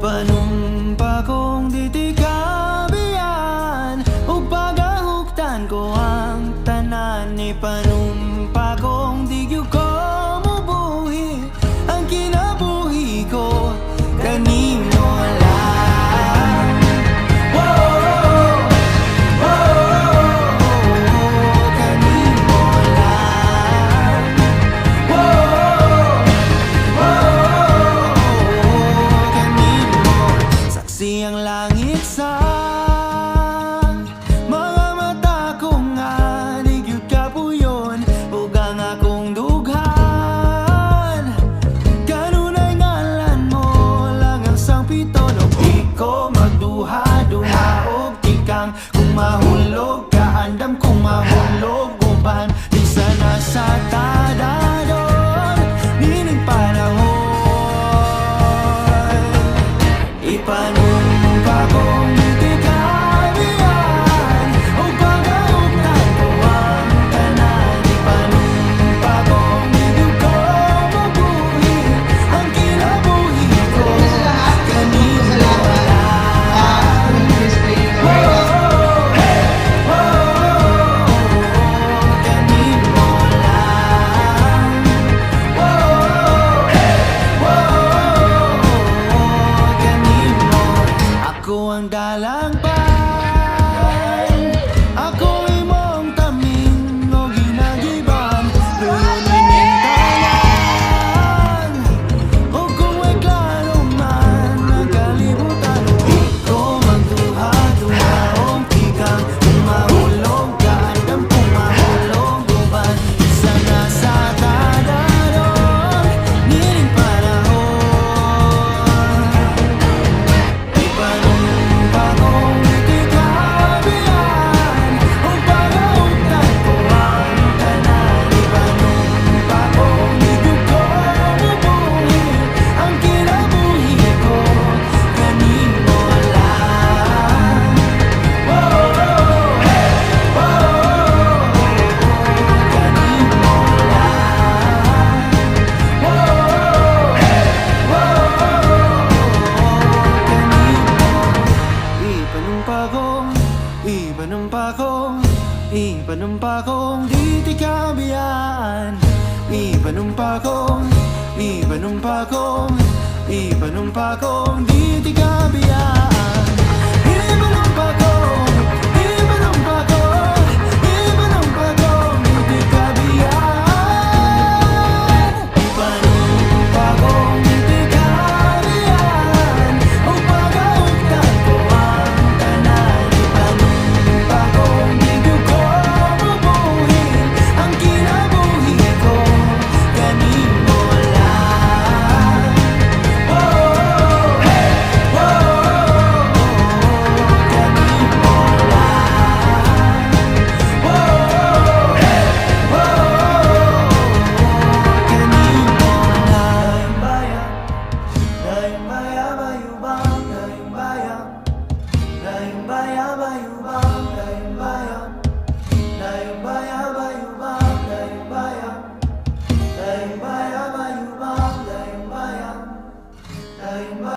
Ipanumpa kong ditikabiyan ug pagahuktan ko ang tanan. Ipanumpa kong di gyud ko mubuhi ang kinabuhi ko kanimo lang. Kanimo lang. Kanimo saksi ang langit sa mga mata ko nga di gyud kapuyon ug ang akong dughan. Kanunay ngalan mo lang ang sangpiton ug di ko magduha-duha og tikang kung mahulog ka andam kung mahulog uban di sana sa tadadon nining panahon. Ipanumpa kong ditikabiyan ug pagahuktan ko ang tanan. Ipanumpa kong di gyud ko mabuhi ang kinabuhi ko kanimo lang. Kanimo lang. Kanimo ako ang dalang pan, ako imong tamin o ginagiban. Luyon ining tanan o kung may klaro man ang kalibutan. Di ko magduha-duha o tikang kung mahulog ka andam kung mahulog uban isa na sa tadadon nining panahon. Ipanumpa kong ditikabiyan ug pagahuktan ko ang tanan. Ipanumpa kong di gyud ko mabuhi ang kinabuhi ko kanimo lang. Kanimo lang. Ipanumpa kong ditikabiyan. Ipanumpa kong ditikabiyan. Ipanumpa kong ditikabiyan. Ipanumpa kong ditikabiyan ug pagahuktan ko ang tanan. Ipanumpa kong di gyud ko mabuhi ang kinabuhi ko kanimo lang. Kanimo lang. Kanimo lang. Daing bayan, bayubang, daing bayan. Daing bayan, bayubang, daing bayan. Daing bayan, bayubang, daing bayan. Daing bayan, bayubang, daing bayan. Daing bayan.